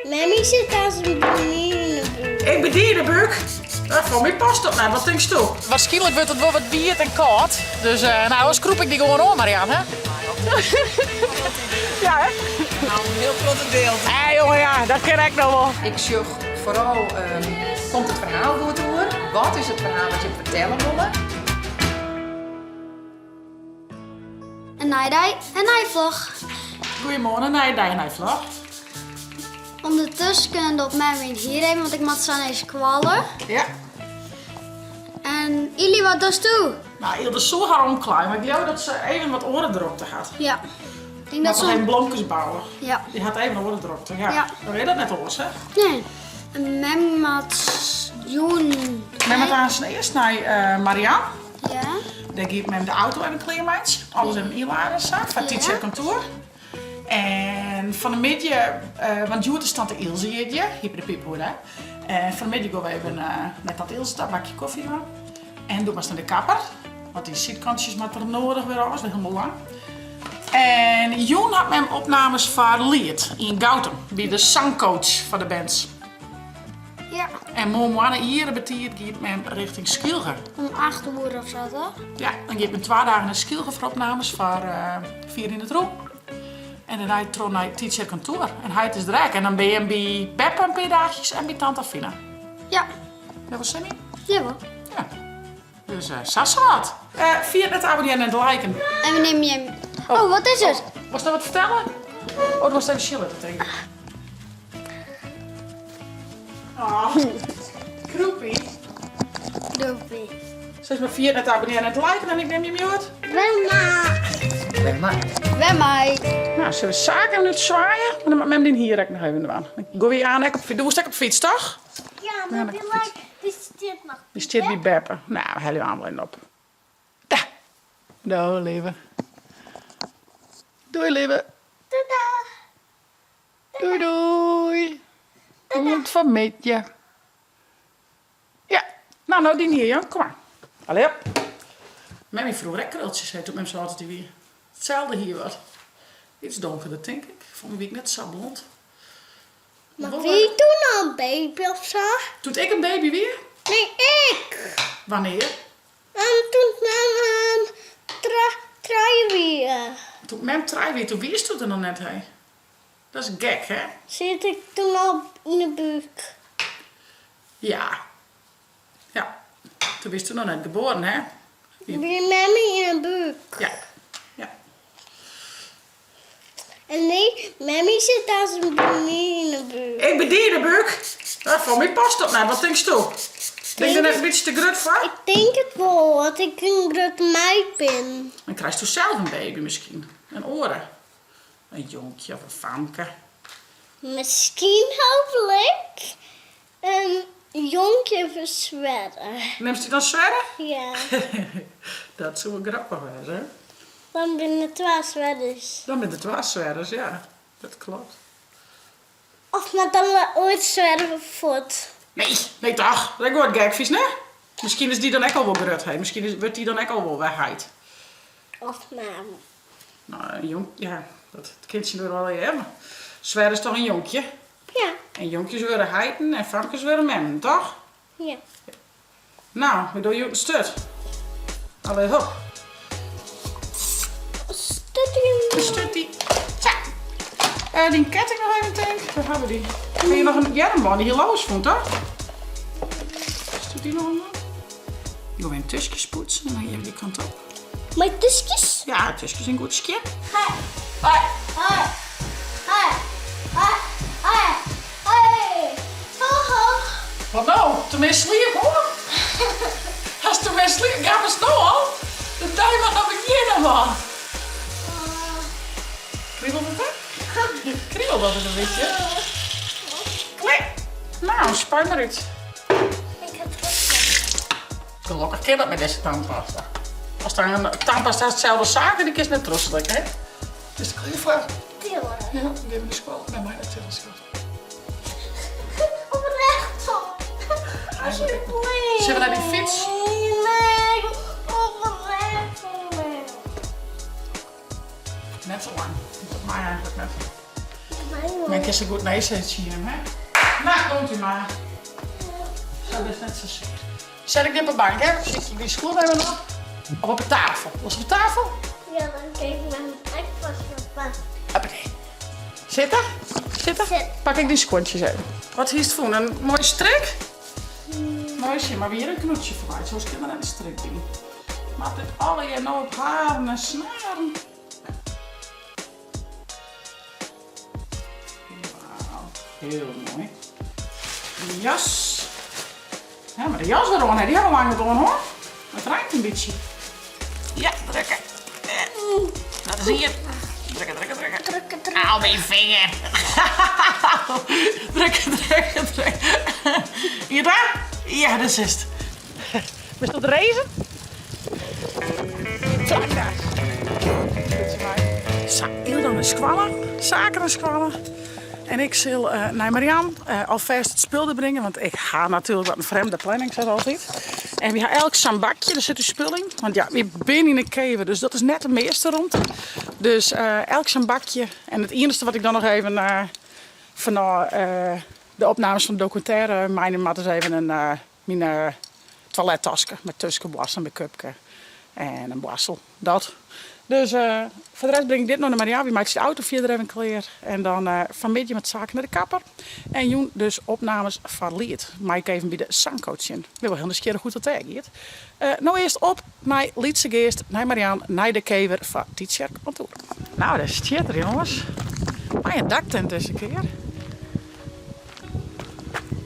Mammy zit als een bediende in de buurt. Ik bedien de buik. Voor mij past dat net, wat denkst du? Waarschijnlijk wordt het wel wat bier en koud. Dus nou, dan schroep ik die gewoon om, Marianne. Hè? Ja, hè? Nou, een heel grote deel. Jongen, ja, dat ken ik nog wel. Ik zoek vooral, komt het verhaal goed door? Wat is het verhaal wat je vertellen willen? Een nijvlog. Goedemorgen, nee, vlag. Ondertussen kunnen we op Mammy hier even, want ik moet zo eens kwallen. Ja. En Ili, wat doet u? Nou, Ilde is zo haar omklein, maar ik geloof dat ze even wat orendrukte had. Ja. Ik denk Dat dat ze geen zo... blomjes bouwen. Ja. Die had even orendrukte, ja. Ja. Dan weet je dat net al, hè? Nee. En Mammy moet doen. Met met haar eerst naar Marianne. Ja. Dan geeft met de auto en een kleermeidje. Alles in een inladerzaak van Tietze kantoor. En van de middag, want Jute staat de Ilse hier, hier bij de piephoeder. En van de middag gaan we even met dat Ilse een bakje koffie aan. En doen we naar de kapper. Want die zitkantjes met er nodig weer alles, weer helemaal lang. En Joen had met hem opnames van Lied in Gautum, bij de zangcoach van de bands. Ja. En morgen hier betiert gaat met hem richting Skilge. Om 8 uur of zo, toch? Ja, dan geeft men 2 dagen naar Skilge voor opnames voor 4 in het roep. En dan hij troon naar Tietze kantoor. En hij is druk. En dan ben je bij Beppe een paar dagjes en bij Tante Fina. Ja. Dat was Sammy? Jawel. Ja. Dus Sassaat. Vier net abonneren en het liken. En we nemen je... Oh, wat is het? Was dat wat vertellen? Oh, dat was even chillen te drinken. Oh, kroepie. Doopie. Zeg maar 4 net abonneren en het liken en ik neem je mute. Wemma. Bij mij. Nou, zullen we zaken nu zwaaien? Maar dan met hem hier nog even aan. Dan go weer aan. Doe eens op fiets, toch? Ja, maar die zit nog. Die staat bij Beppe. Nou, we halen hem alleen op. Daar. Doei, lieve. Doei, lieve. Tada. Doei, doei. Komt van met je. Ja. Nou, die hier, Jan. Kom maar. Allee, op. Mammy vroeg rekkereltjes, zei toen met zo altijd weer. Hetzelfde hier wat. Iets donkerder, denk ik. Vond ik net zo blond. Maar wie doet nou een baby of zo? Doet ik een baby weer? Nee, ik. Wanneer? En toen nam trui weer. Toen mem trui weer, toen wist het er nog net, hè? Dat is gek, hè? Zit ik toen al in de buik? Ja. Ja. Toen wist je nog net geboren, hè? Weer Mammy in de buik. Ja. Ja. En nee, Mammy zit als een bediende in de buik. Ik bedien de buik. Voor mij past dat net. Wat denkst du? Denk je net een beetje te grut voor? Ik denk het wel, want ik een grote meid ben. Dan krijg je zelf een baby misschien. Een oren. Een jonkje of een famke. Misschien hopelijk een jonkje verzweren. Neemt je dan zweren? Ja, Dat zou wel grappig zijn, hè? dan ben ik 2 zwervers. Dan met de 2 zwervers, ja. Dat klopt. Of met dan ooit zwerven voort. Nee toch? Dat wordt gekvies, ne? Misschien is die dan ook al wel grut, hè? Misschien wordt die dan ook al wel wegheid. Of naam. Nou, een jonk, ja, dat kindje er wel hebben. Zwer is toch een jonkje? Ja, En jonkjes worden heiden en famkes worden men, toch? ja. Nou, we doen je een stut. Allee, hop. Studie. Een stuttie. Tja. Die ketting nog even, denk ik. Waar hebben we die? Heb je nog een jarmband die hier los vond, toch? Is die nog een? Je wil een tusjes poetsen en dan even die kant op. Mijn tusjes. Ja, tusjes een goed skip. Hoi. Hoi. Hoi. Hoi. Hoi. Hoi. Hoi. Ho. Wat nou? Tenminste sliep hoor. Als tenminste sliep, gaan we nou al. De tijd mag nog beginnen, man. Kriebelt het, hè? Kriebelt dat een beetje. Klik. Nou, spuit maar uit. Ik heb het. Gelukkig kan dat met deze tandpasta. Als er een tandpasta hetzelfde zaak, dan is het net trostelijk, hè? Dus ik ga je vragen. Ja, we hebben de school. Nee, maar dat is goed. Oprecht. Alsjeblieft. Zullen we naar die fiets? Nee. Oprecht. Net zo lang. Dat maakt eigenlijk net. Dan kan ze goed neerzetten hier, hè? Nou, komt u maar. Zo, dat is net zo zeker. Zet ik dit op de bank, hè? Zit je die schoen hebben nog? Of op de tafel? Was op de tafel? Ja, dan kijk ik mijn breakfast op. Hoppatee. Zitten? Zitten? Zit. Pak ik die schoentjes even. Wat is het voor een mooie strik? Mooi zie, maar weer een knoetje vooruit. Zoals ik er net een strik doen. Maar dit alle hier nou op haren en snaren. Wauw, heel mooi. De jas. Ja, maar de jas erom, hè, die hebben we lang gedaan hoor. Het ruikt een beetje. Ja, drukken. Dat is hier. Drukken, drukken, drukken. Drukken. Auw, mijn vinger. Drukken, drukken, drukken. Hier daar? Ja, dat is het. Ben je op de reizen? Vlak daar. Heel dan een squallen. Zaken een squallen. En ik zal naar Marianne alvast het spul te brengen, want ik ga natuurlijk wat een vreemde planning, zoals altijd. En we hebben elk zo'n bakje, daar zit uw spul in. Want ja, we zijn in een kever, dus dat is net de meeste rond. Dus elk zo'n bakje. En het enige wat ik dan nog even van de opnames van de documentaire, mijn maat is even mijn toilettasje met tussenblas en make-upje en een blassel. Dat. Dus voor de rest breng ik dit nog naar Maria. Wie maakt de auto verder even klaar. En dan vanmiddag met zaken naar de kapper. En Joen dus opnames van Lied. Maar ik even bij de zangcoach in. Ik wil wel heel nieuwsgierig goed wat hij gaat. Nou eerst op naar Liedse Geest, naar Marianne, naar de kever van Teacher Kantoor. Nou, dat is het er jongens. Maar een daktent deze keer.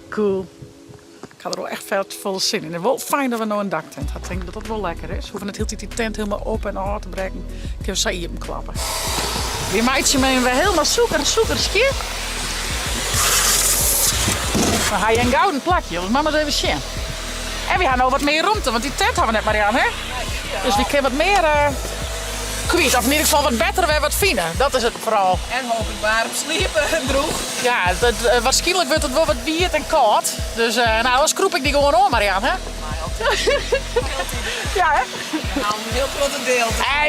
Cool. Ik had er wel echt veel zin in. En wel fijn dat we nou een daktent hadden. Ik denk dat dat wel lekker is. We hoeven het heel die tent helemaal op en aan te brengen. Ik heb ze hier klappen. Die meidje meen we helemaal zoeker skier. Dan ga je een gouden plakje, dus mama eens even zien. En we gaan nou wat meer ruimte, want die tent hebben we net maar aan, hè? Dus we kunnen wat meer kwijt. Of in ieder geval wat beter en wat finer. Dat is het vooral. En hopelijk waar op sliepen droeg. Ja, waarschijnlijk wordt het wel wat wierd en koud. Dus nou, anders kroep ik die gewoon om, Marianne, hè? Ja, hè? We halen een heel grote deel.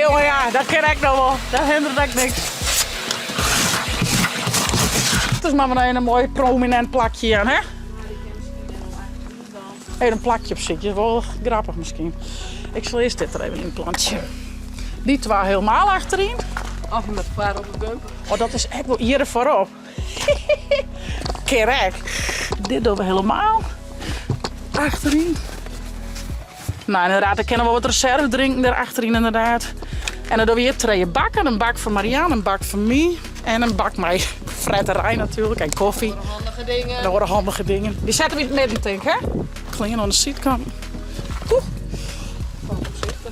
Jongen, ja, dat ken ik nog wel. Dat hindert ik niks. Het is maar een mooi prominent plakje aan, hè? Even een plakje op zit, wel grappig misschien. Ik zal eerst dit er even in een plantje. Die twee helemaal achterin. Of met een paar op de bumper. Oh, dat is echt wel hier voorop. Kijk, dit doen we helemaal achterin. Nou, inderdaad, dan kunnen we wat reserve drinken daarachterin inderdaad. En dan doen we hier 2 bakken. Een bak voor Marianne, een bak voor mij. En een bak met fretterij natuurlijk en koffie. Handige dingen. Dat worden handige dingen. Die zetten we in het midden, denk ik, hè? Klingen aan de zijkant.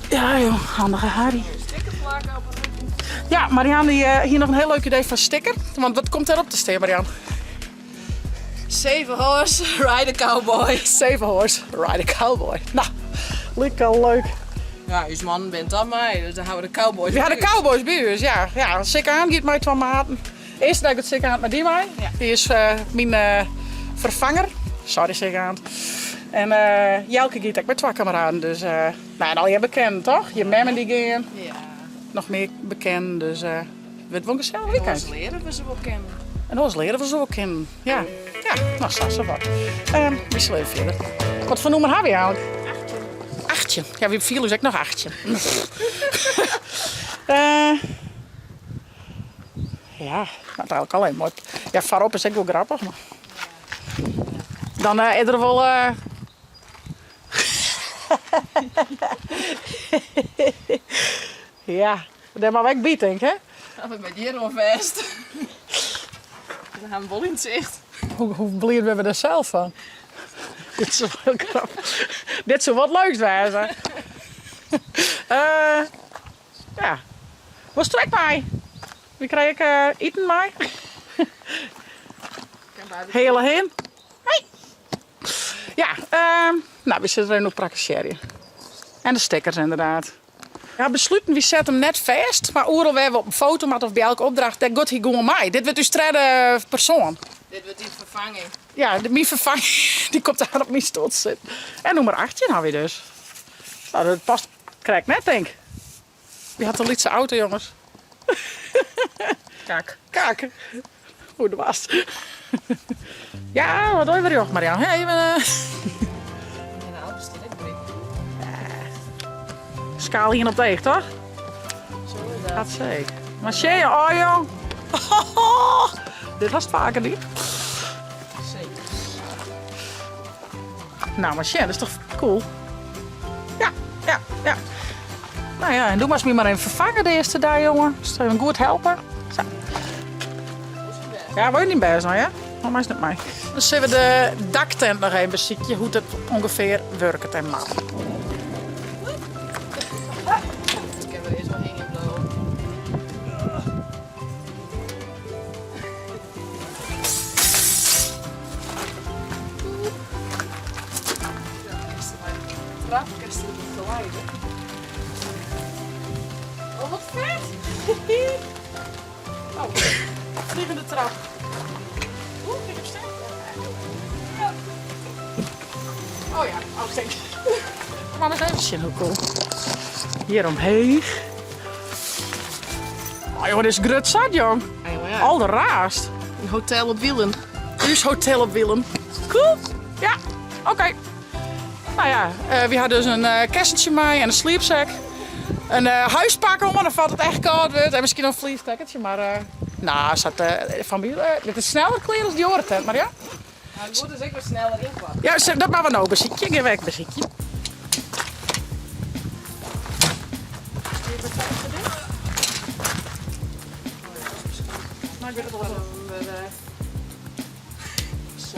Ja, joh, handige Harry. Ja, Marianne, hier nog een heel leuk idee van sticker. Want wat komt erop te staan, Marianne? 7 horse, ride a cowboy. 7 horse, ride a cowboy. Nou, lekker leuk. Ja, uw man bent dan mij, dus dan houden we de cowboys. Ja, de bij ons. cowboys bij ons, ja. Ja, zeker aan gaat mij 2 maten. Eerst dat ik het zeker aan met die mij. Ja. Die is mijn vervanger. Sorry, zeker aan. En Jelke gaat ook met 2 kameraden. Dus, nou, en al je bekend, toch? Je memmen die gaan. Ja. Nog meer bekend, dus het wordt wel een gezellig En weekend. ons leren we ze wel kennen. En ons leren we zo ook in. Ja, nou, zo wat. We zullen even verder. Wat voor nummer hebben we eigenlijk? 8. Ja, we hebben 4, dus ik nog 8. Ja, nou, eigenlijk alleen mooi. Ja, voorop is ook wel grappig. Maar... Dan is er wel... Ja, dat mag ik bieden, denk ik, hè? Dan ben je hier al vast. Dan gaan we wel in het zicht. Hoe blij ben we er zelf van? Dit is wel grappig. Dit zou wat leuks zijn. Ja. Wat trek mij? Wie krijg ik eten mij? Hele heen. Hey. Ja, nou, we zitten er nog praktiseren. En de stickers inderdaad. Ja, besluiten, wie zet hem net vast. Maar overal waar we op een foto maken of bij elke opdracht, dat gaat hij gewoon mij. Dit wordt dus derde persoon. Dit wordt die vervanging. Ja, mijn vervanging, die komt daar op mijn stoel zitten. En nummer 18 nou weer dus. Nou, dat past, krijg ik net, denk ik. Wie had een lietse auto, jongens? Kak. Kijk. Hoe de was. Ja, wat doe je weer, joh, Marianne? Even... Schaal hier op de eeg, toch? Dat zeker. Maar zie je, oh jong. Dit was het vaker niet. Zeker. Nou, maar zie, dat is toch cool? Ja. Nou ja, en doe maar eens maar even vervangen de eerste dag, jongen. Dat is een goed helper. Zo. Ja, wil je niet bij zijn, ja? Maar is niet mij. Dan zullen we de daktent nog even zien hoe het ongeveer werkt en maakt. Ik heb er eerst wel heen in blauw. Trapkast in het geleiden. Oh, wat vet! Oh, vliegende trap. Oeh, ik heb sterk. Oh ja, oh steek. Maar eens even zien hoe cool. Hier omheen. Oh jongen, dit is grut zat, jong. Ja. Al de raast. Een hotel op wielen. Dus hotel op Willem. Cool. Ja, oké. Nou ja, we hadden dus een kersentje mee en een sleepzak. Een huispak om, dan valt het echt koud wordt. En misschien nog een vliegtuigetje, maar... nou, zat van dit is sneller kleren als die orentent, maar ja. Nou, het wordt dus ook wat sneller inpakken. Ja, dat maar we nou beziekje. Ik heb een beziekje. Nou, ik weet het al wel. Zo.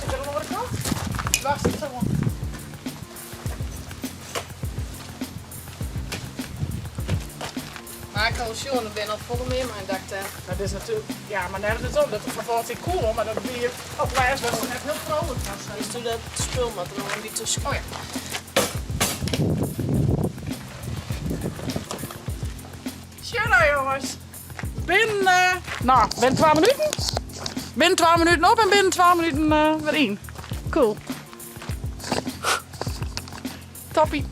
Is er nog wat kant? Wacht, het is er gewoon. Maar ik kan zien, er ben al volle meer mijn daktent. Dat is natuurlijk, ja, maar net is het ook. Dat is bijvoorbeeld niet cool, maar dat weer op wijs dat het net heel vrolijk was. Dus doe dat spul maar er nog een beetje tussen. Oh ja. Tjena jongens. Binnen, nou, binnen 12 minuten. Binnen 12 minuten op en binnen 12 minuten weer in. Cool. Toppie.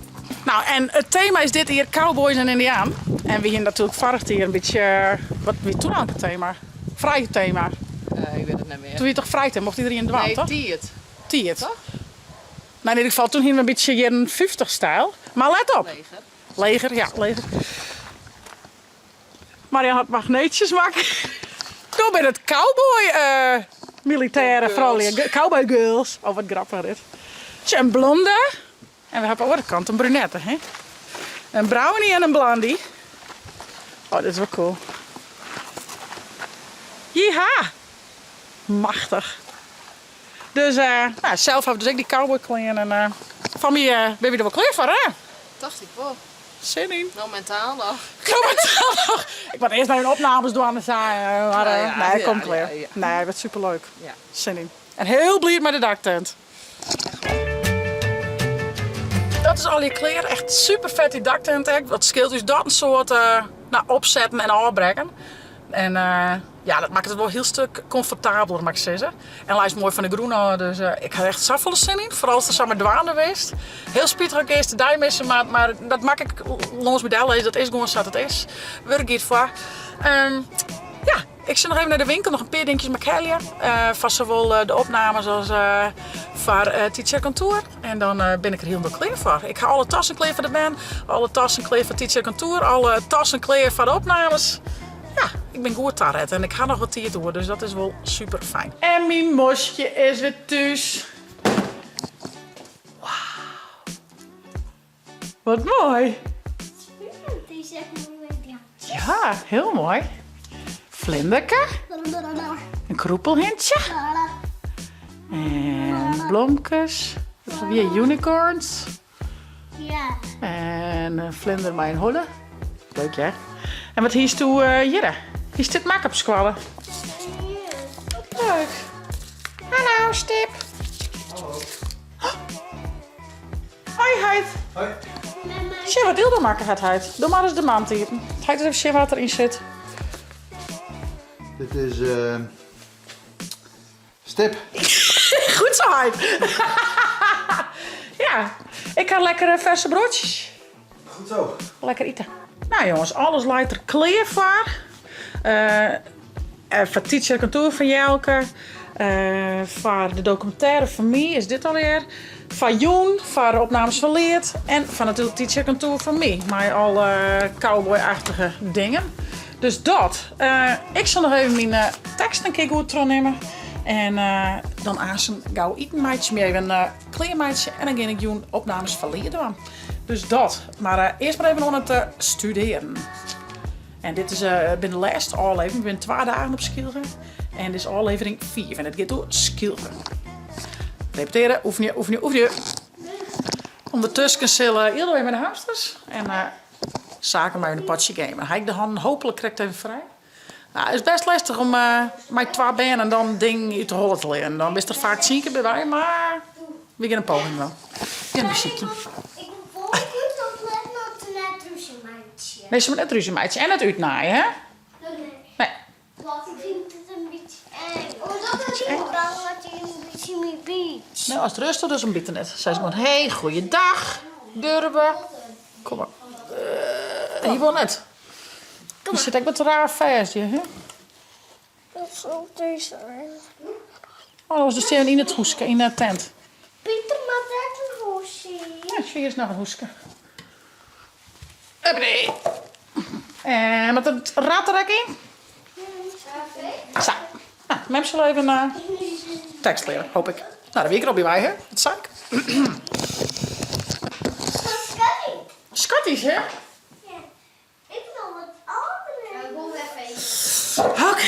Nou, en het thema is dit hier Cowboys en Indiaan. En we hier natuurlijk vargt hier een beetje, wat wie toen aan het thema? Vrij thema. Ik weet het niet meer. Toen je toch vrij thema, mocht iedereen in de waan, Nee, toch? Tiert. Tiert. Toch? Nou, in ieder geval toen hier een beetje jaren 50 stijl. Maar let op. Leger. Leger, ja, leger. Marianne had magneetjes maken. Toen ben het cowboy militaire vrouwen. Cowboy girls. Oh, wat grappig dit. Tje, een blonde. En we hebben aan de andere kant een brunette, hè? Een brownie en een blondie. Oh, dit is wel cool. Jeha! Machtig. Dus, nou, zelf heb ik dus ook die cowboy kleren. En van mij ben je er wel klaar voor, hè? Dacht ik wel. Zin in. Nou, mentaal nog. Ik moet eerst naar hun opnames doen aan de zaal. Maar nee, ja, komt weer. ja. Nee, het wordt superleuk. Ja. Zin in. En heel blij met de daktent. Dat is al je kleren. Echt super vet die daktent. Dat scheelt dus dat een soort opzetten en afbrekken. En ja, dat maakt het wel een heel stuk comfortabeler, mag ik zeggen. En lijst mooi van de groene, dus ik had echt zoveel zin in. Vooral als er samen douane geweest. Heel spietig ook eerst de die missen, maar dat maak ik langs met de dat is gewoon zoals het is. Werk hier voor. Ja, ik zit nog even naar de winkel, nog een paar dingetjes met Kelly. Van zowel de opnames als voor Teacher Contour. En dan ben ik er heel veel klaar voor. Ik ga alle tassen klaar voor de band, alle tassen klaar voor Teacher Contour, alle tassen klaar voor de opnames. Ja, ik ben goed daar en ik ga nog wat hier door, dus dat is wel super fijn. En mijn mosje is weer thuis. Wauw. Wat mooi. Ja, heel mooi. Vlinderke. Een kroepelhintje. En blomkes. Dat zijn weer unicorns. Ja. En een vlinder met een holle. Leuk, hè? En wat hier is toe hier? Hier is dit make-up squallen. Leuk. Hallo, Stip. Hallo. Hoi, Heid. Hoi. Zie wat dildo maken gaat, Heid. Doe maar eens de mand hier. Heid eens even zien wat erin zit. Dit is Stip. Goed zo, Heid. Ja, ik ga lekker verse broodjes. Goed zo. Lekker eten. Nou jongens, alles lijkt er klaar voor. voor Teacher Kantoor van Jelke. Voor de documentaire van mij is dit alweer. Van Joen, voor de opnames van Leert. En van natuurlijk Teacher Kantoor van mij. Met alle cowboy-achtige dingen. Dus dat. Ik zal nog even mijn tekst een keer goed terugnemen. En dan aas een gauw eten meidje meer. Even een kleermeidje. En dan ga ik Joen opnames van Leert doen. Dus dat. Maar eerst maar even om het te studeren. En dit is binnen de laatste aflevering. Ik ben 2 dagen op Skilgen. En dit is aflevering 4. En het gaat door Skilgen. Repeteren, oefenen. Ondertussen zullen heel even met de hamsters. En zaken maar in een potje gamen. Dan ga ik de handen hopelijk krijgt even vrij. Nou, het is best lastig om met 2 benen en dan dingen uit de hollen te leren. Dan is er vaak zieken bij wij, maar we gaan een poging wel. Ja, een muziekje. Ik wil volgend opletten op de net ruzie meidje. Nee, ze moet net ruzie meidje. En het uitnaaien, hè? Nee. Wat ik vind het een beetje eng. Omdat het niet bang dat hij een beetje mee biedt. Nou, als het rustig is, een beetje net. Zij gewoon, hey, goeiedag. Durven. Kom maar. Hier wil net. Je zit echt met een raar vestje, hè? Dat is ook deze. Oh, dat was dus in het hoeske, in de tent. Pieter, maar dat is een hoesje. Ja, hier is nog een hoeske. Huppatee. En met het radrekking. Zo. Nou, mem zal even tekst leren, hoop ik. Nou, dat weet ik er al bij wij, hè? Dat zei ik. Scotties, hè? Ja. Ik wil wat andere. Ik wil even. Oké.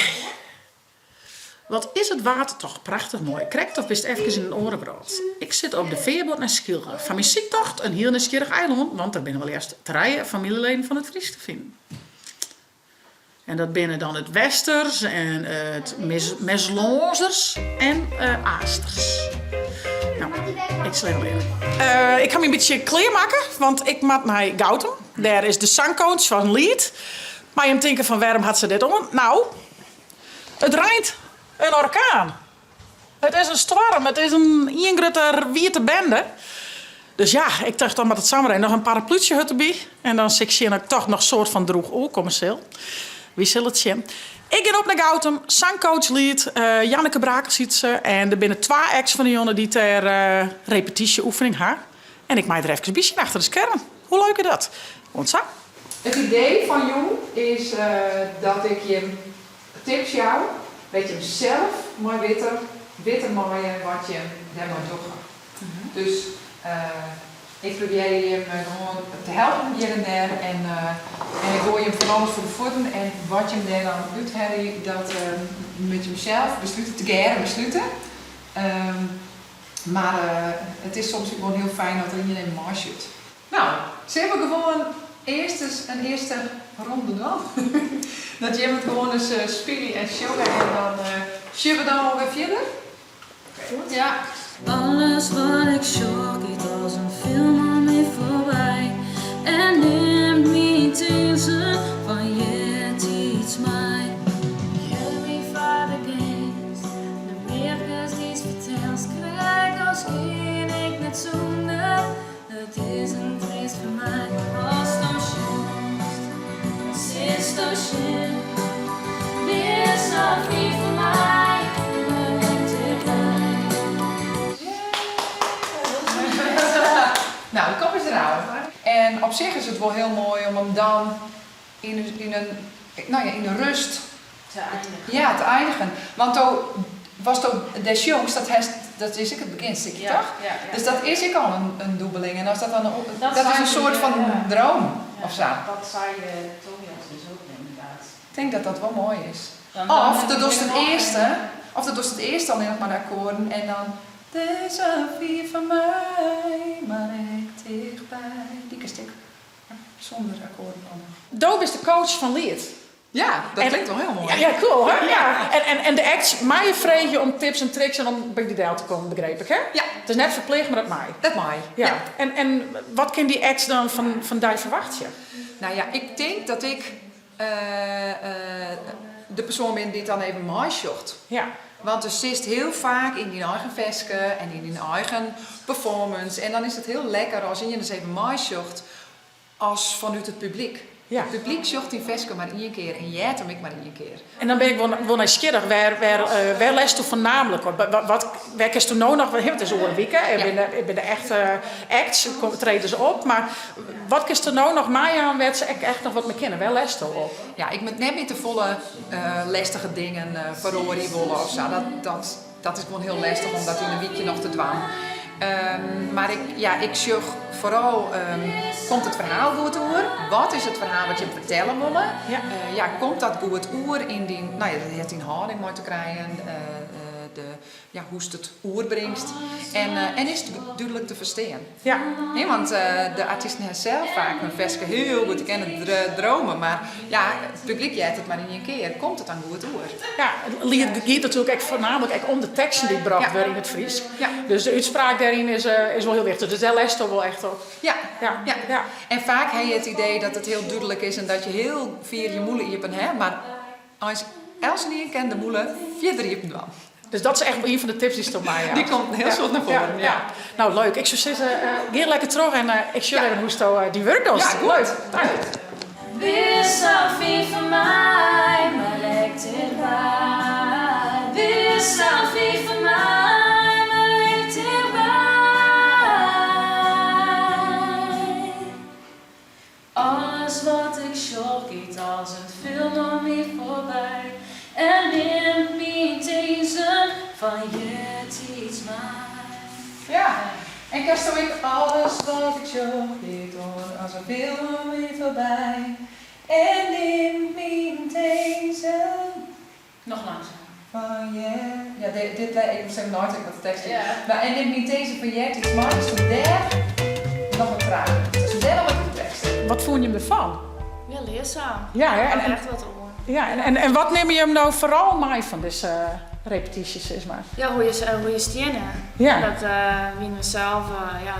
Wat is het water toch prachtig mooi. Krijgt of best even in een orenbrood. Ik zit op de veerboot naar Skilgen. Van mijn ziektocht een heel nieuwsgierig eiland. Want er binnen wel eerst 3 familieleden van het Fries te vinden. En dat binnen dan het Westers en het Meslonzers en Aasters. Nou, ik zal even leren. Ik ga me een beetje kleermaken, want ik maak naar Gautum. Daar is de zangcoach van Leert. Maar je denken van waarom had ze dit om? Nou, het rijdt een orkaan. Het is een storm, het is een ingrutter wierte bende. Dus ja, ik dacht dan met het samenrijden nog een parapluutje erbij. En dan zie ik toch nog een soort van droeg oor commercieel. Wie zal het zien? Ik ga op naar Gautum, zangcoach Leert, Janneke Brakers ziet ze. En er binnen 2 acts van de jongen die ter repetitieoefening gaan. En ik maak er even een beetje achter de scherm. Hoe leuk is dat? Want zo. Het idee van Jong is dat ik je tips jou, weet je hem zelf mooi witter mooien wat je daarmee doet. Dus ik probeer je gewoon te helpen hier en daar en ik gooi je van alles voor de voeten en wat je hem daar dan uithoudt, dat met jezelf besluiten. Maar het is soms gewoon heel fijn dat er iedereen maar zit. Nou, ze hebben gewoon een eerste ronde dan. Dat je het gewoon eens spelen en showen en dan zullen we dan alweer verder? Goed. Ja. Alles wat ik zag, gaat als een film aan mij voorbij. En neemt me tussen van je iets mij. Jullie vader geest, de merkers die vertels, krijg als geen ik net zonder. Het is een triest voor mij, als dan schijnt, het is dan schijn. Wees nog niet voor mij. Nou, de kop is eruit. En op zich is het wel heel mooi om hem dan in een rust te eindigen. Want toen was toch des jongs, dat is ik het beginstukje, Ja, toch? ja. Dus dat is ik al een dubbeling. En als dat dan dat is zei een soort je, van ja. droom of zo. Dat zei Tobias dus ook inderdaad. Ik denk dat dat wel mooi is. Dan Of heb dat je doet weer het nog eerste, een- of dat doet het eerste alleen nog maar de akkoorden en dan deze vier van mij, maar echt dichtbij. Die stuk. Zonder akkoorden dan. Doob is de coach van Leert. Ja, dat En- klinkt wel heel mooi. Ja, cool, hè? Ja. En de acts, mij vreeg je om tips en tricks en om bij die deel te komen, begreep ik, hè? Ja. Het is net verplicht, maar dat mij. Dat mooi. Ja. En wat kan die acts dan van die verwachten? Nou ja, ik denk dat ik de persoon ben die het dan even mooi zocht. Ja. Want er zit heel vaak in die eigen vesken en in die eigen performance. En dan is het heel lekker als je dus even mooi zocht als vanuit het publiek. Ja. Het publiek zocht die veske maar 1 keer en jij hem ik maar 1 keer. En dan ben ik wel nieuwsgierig, waar les je voornamelijk op? Waar kerst toen nou nog, het is over een week, ik ben de echte acts, treden ze op, maar wat kerst er nou nog mij aan, werd ze echt nog wat meer kennen, waar les je op? Ja, ik moet net niet te volle lastige dingen verroren willen of zo. Dat is gewoon heel lastig om dat in een weekje nog te doen. Maar ik zoek vooral, komt het verhaal goed oer? Wat is het verhaal wat je vertellen wil? Komt dat goed oer in die, dat heeft in houding mooi te krijgen, hoe het het oerbrengt en is het duidelijk te verstaan. Ja. Nee, want de artiesten hebben zelf vaak hun veske heel goed kennen dromen, maar het publiek jet het maar in 1 keer. Komt het dan goed oer? Ja, het lied gaat natuurlijk echt voornamelijk om de teksten die gebracht worden in het Fries. Ja. Dus de uitspraak daarin is wel heel wichtig. Dus daar les je wel echt op. Ja. Ja. En vaak heb je het idee dat het heel duidelijk is en dat je heel vier je moelen iepen hebt, maar als Els niet kent de moelen, 4 iepen dan. Dus dat is echt een van de tips die ze op mij had. Die komt heel soort naar voren. Ja. Nou, leuk. Ik zou zeggen, geer lekker terug en ik zie even hoe je die werk doet. Ja, goed. Leuk. Dank. Wees zo ver van mij, maar lijkt erbij. Wees zo ver van mij, maar lijkt erbij. Alles wat ik zocht gaat als een film om me voorbij. En neemt me deze van je iets mij. Ja. En kerst doe ik alles wat ik zo dit hoor als een film weer voorbij. En in mijn deze Nog langzaam. van je. Ja, dit ik zeg nooit wat de tekst is. Ja. Maar en in mijn deze van je iets maar is toen daar nog een vraag. Dus daar nog wat de tekst. Wat vond je ervan? Ja, leerzaam. Ja, hè? En En, echt wat om. ja, en wat neem je hem nou vooral mee van deze repetities, is maar? Ja, hoe je stenen. Ja. Dat wie we zelf,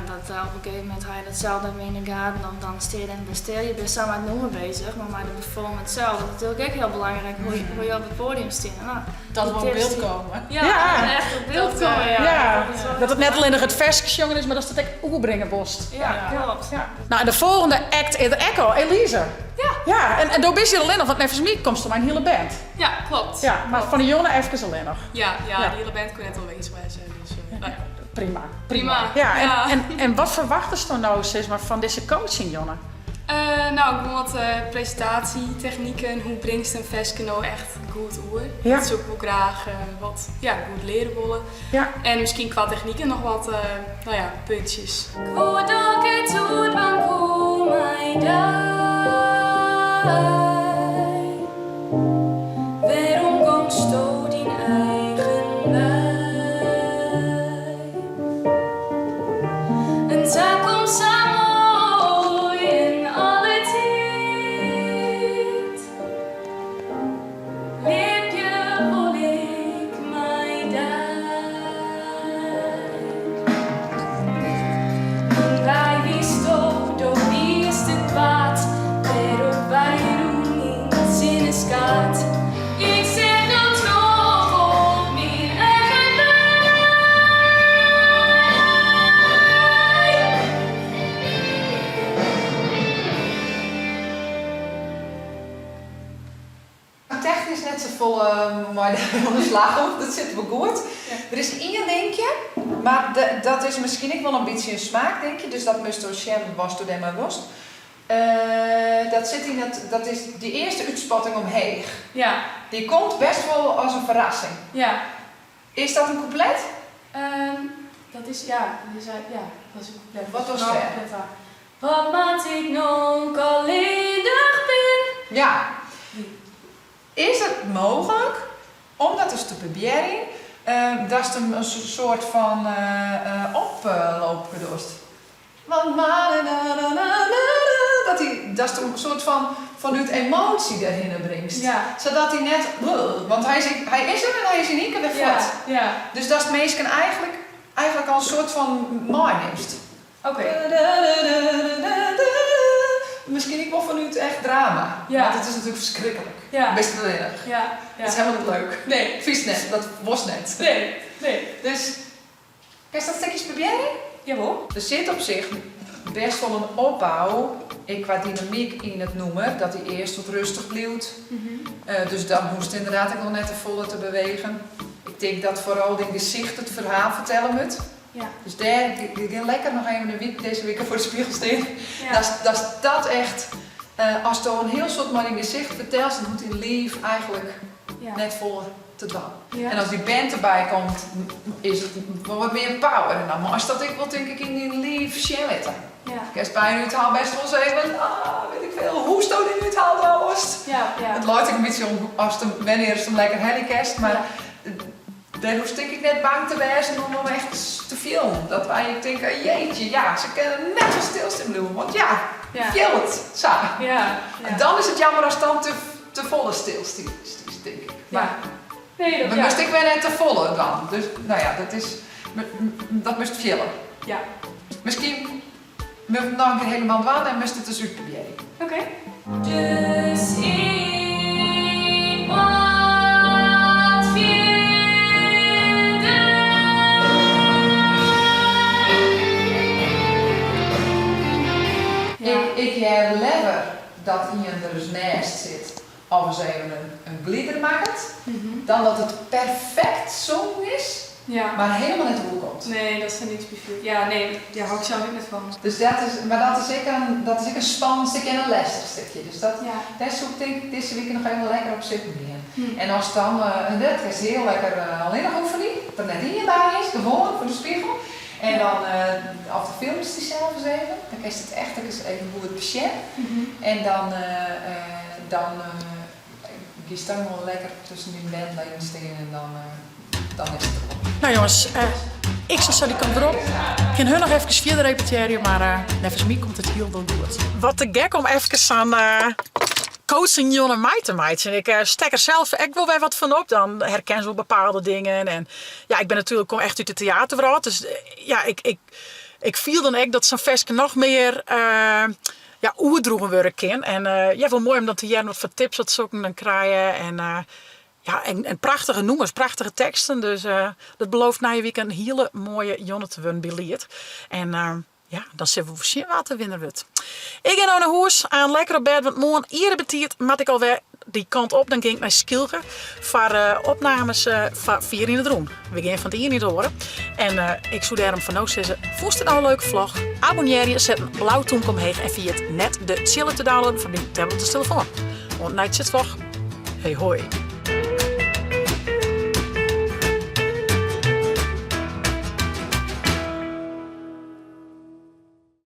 dat op een gegeven moment ga je datzelfde mee in de gaten of dan steer en bestel. Je bent samen met het noemen bezig, maar de performance zelf, dat is natuurlijk ook heel belangrijk hoe je op het podium staat. Nou, Dat we op tips beeld die- komen. Ja, Ja. echt op beeld komen. Ja, Dat is wel dat het net alleen nog het versgesjongen is, maar dat het echt oerbrengen bost. Ja, klopt. Ja. Nou, en de volgende act is de Echo, Elise. Ja, en door ben je alleen nog, want nevens mij komt er maar een hele band. Ja, klopt. Ja, maar van de jongen even alleen nog. Ja, Ja. de hele band kon net al wezen bij zijn. Dus, nou ja. Prima. Prima. Ja, Ja. en wat verwachten ze nou, zeg maar, van deze coaching, Jonne? Nou, ik wil wat presentatietechnieken en hoe brengt een veske nou echt goed oer. Ja. Dat zoek ik wel graag wat goed leren willen. Ja. En misschien qua technieken nog wat puntjes. Goed ook het doet, maar kom mij daar. Waarom komst je die eigen bij? Een taak komt samen mooi in alle tijd. Leef je vol ik mij daar. Wij wist ook door wie is het kwaad, waarop wij doen niets in de skaat. Ik zit nog terug op mijn eigen bij. Technisch net zo vol maar de slag op, dat zit wel goed. Er is 1 dingetje, maar dat is misschien ook wel een beetje een smaak, denk je. Dus dat moest door Shem was toen maar was. Dat zit in dat is die eerste uitspatting omheen. Ja, Die komt best wel als een verrassing. ja. Is dat een couplet? Dat is, ja, dat is een couplet. Wat was Nou, het? couplet daar. Wat maakt ik nog alleen ben? Ja. Is het mogelijk, om dat dus te proberen, dat is een soort van oploop gedost? Want dat is een soort van vanuit emotie daarin brengt. Ja. Zodat hij net, want hij is er en hij is in één keer weer voort. Ja. Dus dat is het meestal eigenlijk al een soort van meeneemst. Oké. Misschien ik wel vanuit echt drama. Ja. Want het is natuurlijk verschrikkelijk. Ja. Best wel erg. Ja. Het is helemaal niet leuk. Nee. Vies net, dat was net. Nee. Dus, kan je dat stukjes proberen? Jawel. Er zit op zich best wel een opbouw ik qua dynamiek in het noemen, dat hij eerst wat rustig blijft. Dus dan hoeft het inderdaad ook wel net te volle te bewegen. Ik denk dat vooral in gezicht het verhaal vertellen moet. Ja. Dus daar, ik ga lekker nog even een week deze week voor de spiegel staan. Ja. Dat echt, als je een heel soort maar in gezicht vertelt, dan moet hij lief eigenlijk net vol te doen. Ja. En als die band erbij komt, is het wel wat meer power. En dan als dat ik wel denk ik in die lief shit. Ja. Kerst bij een uithaal best wel eens even, weet ik veel, hoe sto die uithaal trouwens? Ja. Het lijkt ik een beetje om als het wanneer is het een lekker hellycast, maar daar hoef ik net bang te wezen om hem echt te filmen. Dat wij denken, jeetje, ja, ze kunnen net zo stilstaan doen, want ja, film het, zo. Ja. En dan is het jammer als het dan te volle stilstaan is, denk ik. Maar nee, dan moest ik weer net te volle dan. Dus nou ja, dat moest filmen. Ja. Misschien moet het nog een keer helemaal doen en moest het dus uitproberen. Oké. Dus ik wat vinden. Ja. Ik heb liever dat iemand er dus naast zit of eens even een glieder maakt, dan dat het perfect zong is, Ja. maar helemaal niet hoe komt. Nee, dat is er niet specifiek. Ja, nee, daar hou ik zelf ook niet van. Dus dat is ook een spannend stukje en een lastig stukje. Dus daar zoek ik deze week nog even lekker op zitten meer. En als dan, dat is heel lekker alleen nog oefening, dat net in je bij is, gewoon voor de spiegel. En dan, of de film is die zelf eens even, dan is het echt eens even hoe het patiënt. En dan kies dan wel lekker tussen die bandleden staan en dan is het erop. Nou jongens, ik zou die kant erop. Ik kan hun nog even verder repeteren, maar nevens mij komt het heel goed. Wat te gek om even aan coaching Jon en mij te maken. Ik stek er zelf echt wel weer wat van op. Dan herken ze wel bepaalde dingen. En ja, ik ben natuurlijk kom echt uit de theaterwereld. Dus ja, ik viel dan echt dat zo'n versje nog meer oerdroegen worden kan. En ja, wel mooi om dat hier wat voor tips wat zoeken dan krijgen. En prachtige noemers, prachtige teksten. Dus dat belooft na je week een hele mooie Jonne te winnen bij Lied. En dan zullen we zien wat de winnaar wordt. Ik ga nou naar huis aan lekker op bed, want morgen iedere betiert moet ik alweer die kant op. Dan ging ik naar Skilge voor opnames van 4 in het Roen. We gaan van het hier niet horen. En ik zou daarom van nou zeggen, vond je het nou een leuke vlog? Abonneer je, zet een blauwtoenk omheen en via het net de chillen te downloaden van die tablet of telefoon. Want na het zit vlog. Hey hoi.